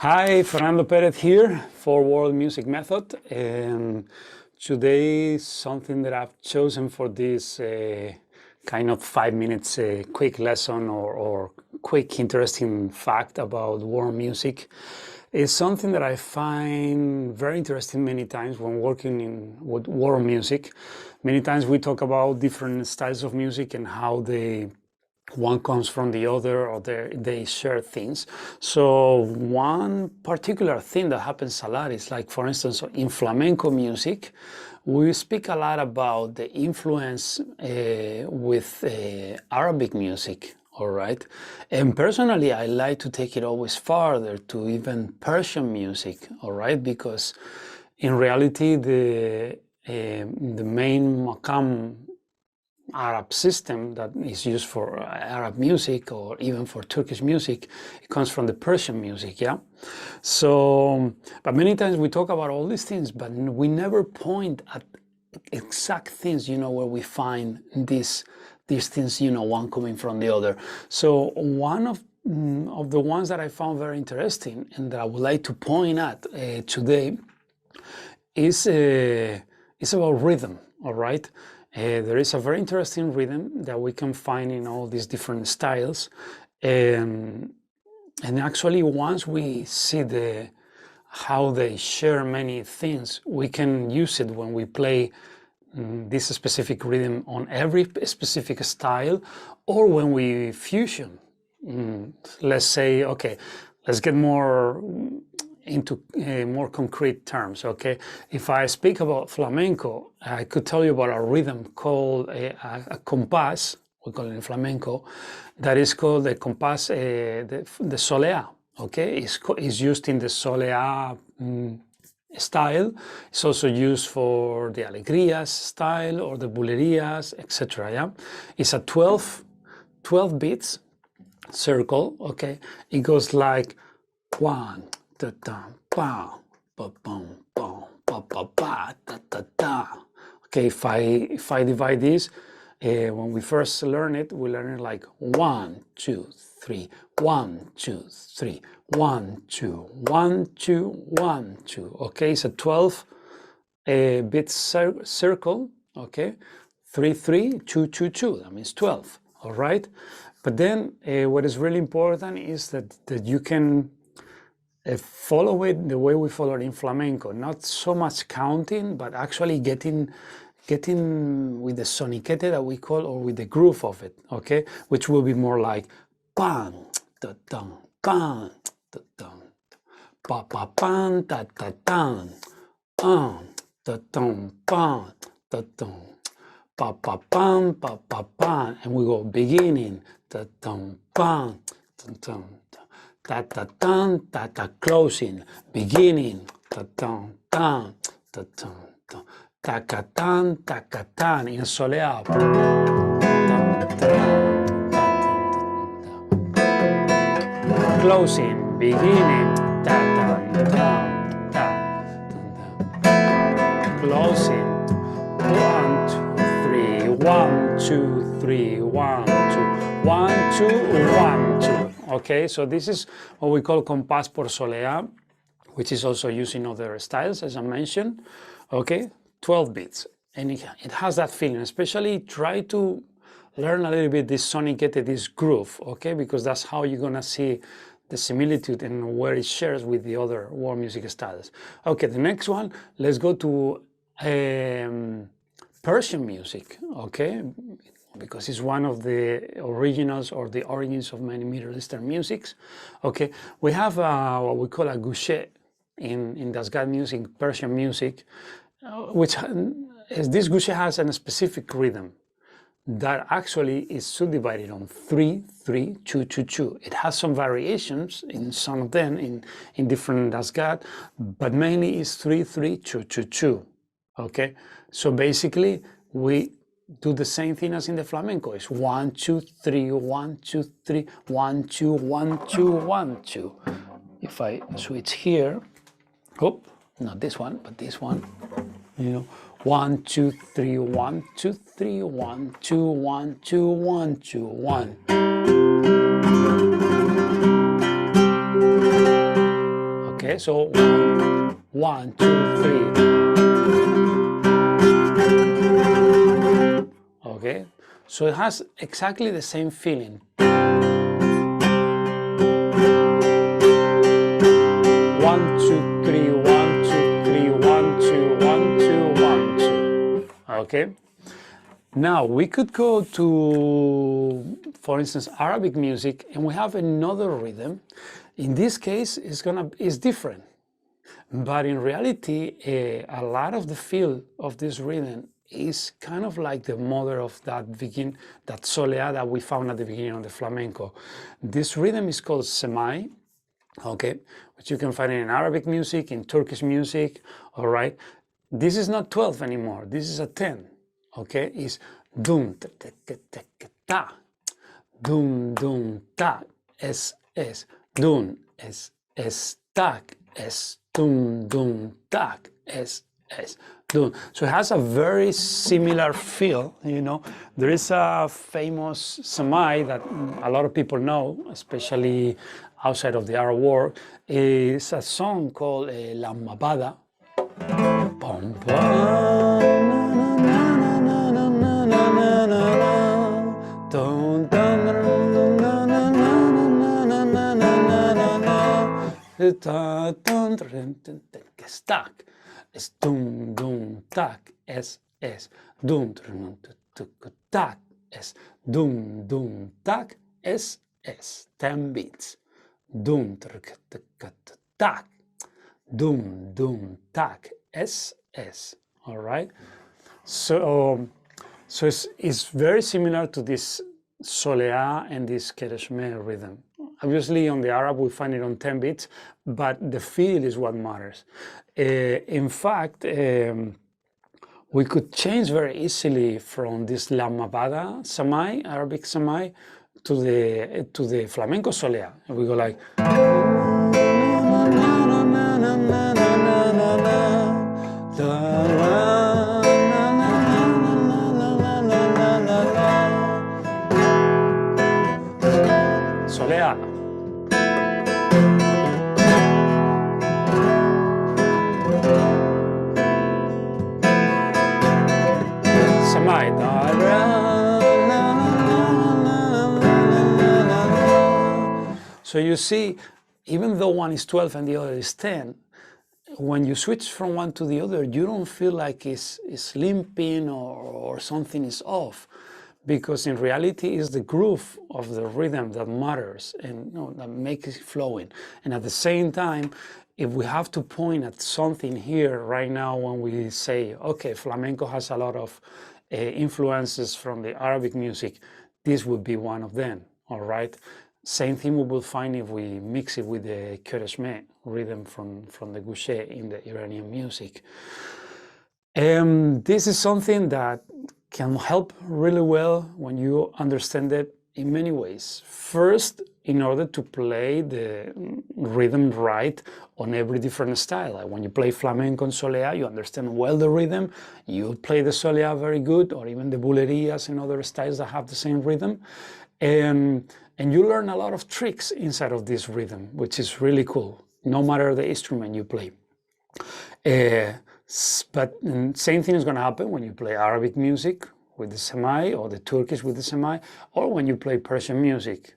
Hi, Fernando Perez here for World Music Method, and today something that I've chosen for this kind of 5 minutes quick lesson or quick interesting fact about world music is something that I find very interesting many times when working with world music. Many times we talk about different styles of music and how one comes from the other, or they share things. So one particular thing that happens a lot is, like, for instance, in flamenco music, we speak a lot about the influence with Arabic music, all right? And personally, I like to take it always farther to even Persian music, all right? Because in reality, the main maqam Arab system that is used for Arab music or even for Turkish music, it comes from the Persian music, yeah? So, but many times we talk about all these things, but we never point at exact things, where we find these things, one coming from the other. So one of the ones that I found very interesting and that I would like to point at today is about rhythm, all right? There is a very interesting rhythm that we can find in all these different styles, and actually once we see how they share many things, we can use it when we play this specific rhythm on every specific style, or when we fusion. Let's say, okay, let's get more into more concrete terms, okay? If I speak about flamenco, I could tell you about a rhythm called a compás, we call it in flamenco, that is called the compás, the soleá, okay? It's used in the soleá style. It's also used for the alegrías style or the bulerías, etc., yeah? It's a 12 beats circle, okay? It goes like 1, da da ba ba bum bum ba ba ba da da da. Okay, if I divide this, when we first learn it, we learn it like 1 2 3 1 2 3 1 2 1 2 1 2. Okay, it's a 12 bit circle. Okay, 3 3 2 2 2. That means 12. All right, but then what is really important is that you can follow it the way we follow it in flamenco, not so much counting, but actually getting with the soniquete that we call, or with the groove of it, okay, which will be more like bang da dum bang da dum pa pa bang da da dum da dum bang da dum pa pa bang pa pa bang, and we go beginning da dum bang da dum da da dun, da da closing, beginning, da dun dun, da dun dun, da ka dun, da ka dun, in soleá. Closing, beginning, da dun dun, da dun dun. Closing, 1 2 3, 1 2 3, 1 2 1 2 1 2. Okay, so this is what we call compás por soleá, which is also used in other styles, as I mentioned. Okay, 12 beats, and it has that feeling. Especially try to learn a little bit this soniquete, this groove, okay, because that's how you're gonna see the similitude and where it shares with the other world music styles. Okay, the next one, let's go to Persian music, okay? because it's one of the originals or the origins of many Middle Eastern musics. Okay, we have what we call a gushe in Dasgad music, Persian music, which this gushe has a specific rhythm that actually is subdivided on 3-3-2-2-2. It has some variations in some of them in different Dasgad, but mainly it's 3-3-2-2-2. Okay, so basically we do the same thing as in the flamenco. It's 1-2-3, 1-2-3, 1-2, 1-2, 1-2. If I switch here, oh, not this one, but this one, you know, 1-2-3, 1-2-3, 1-2, 1-2, 1-2, 1. Okay, so 1-2-3. Okay, so it has exactly the same feeling. 1-2-3, 1-2-3, 1-2, 1-2, 1-2. Okay. Now we could go to, for instance, Arabic music, and we have another rhythm. In this case, it's different, but in reality, a lot of the feel of this rhythm is kind of like the mother of that solea that we found at the beginning of the flamenco. This rhythm is called semai, okay, which you can find in Arabic music, in Turkish music, all right. This is not 12 anymore, this is a 10, okay. It's dum ta, dum dum ta, es, dum, es tak, es, dum dum tak, es, dum. So it has a very similar feel, you know. There is a famous semai that a lot of people know, especially outside of the Arab world. It's a song called La Mabada. Stuck. Es dum dum tak, es dum dum tak, es dum dum tak, es 10 beats. Dum tak, dum dum tak, es. All right. So it's very similar to this solea and this kereshme rhythm. Obviously, on the Arab, we find it on 10 beats, but the feel is what matters. In fact, we could change very easily from this La Mabada Samai, Arabic Samai, to the flamenco solea. And we go like. Solea. Samai. So you see, even though one is 12 and the other is 10, when you switch from one to the other, you don't feel like it's limping or something is off, because in reality it's the groove of the rhythm that matters and that makes it flowing. And at the same time, if we have to point at something here right now when we say, okay, flamenco has a lot of influences from the Arabic music, this would be one of them, all right? Same thing we will find if we mix it with the kereshme rhythm from the gushe in the Iranian music. This is something that can help really well when you understand it in many ways. First, in order to play the rhythm right on every different style. Like when you play flamenco and solea, you understand well the rhythm, you play the solea very good, or even the bulerías and other styles that have the same rhythm. And you learn a lot of tricks inside of this rhythm, which is really cool, no matter the instrument you play. But same thing is going to happen when you play Arabic music with the semai, or the Turkish with the semai, or when you play Persian music.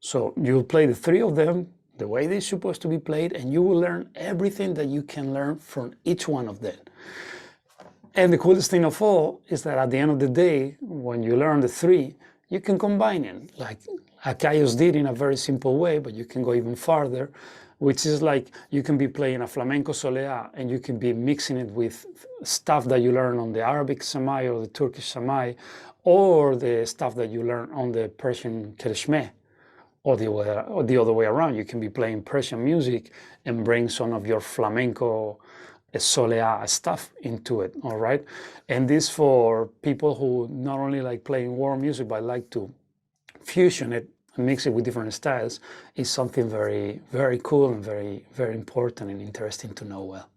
So you'll play the three of them the way they're supposed to be played, and you will learn everything that you can learn from each one of them. And the coolest thing of all is that at the end of the day, when you learn the three, you can combine it, like Akaios did in a very simple way, but you can go even farther, which is like you can be playing a flamenco soleá and you can be mixing it with stuff that you learn on the Arabic samai or the Turkish samai, or the stuff that you learn on the Persian kereshmeh, or the other way around. You can be playing Persian music and bring some of your flamenco soleá stuff into it, all right? And this for people who not only like playing world music, but like to fusion it and mix it with different styles, is something very, very cool and very, very important and interesting to know well.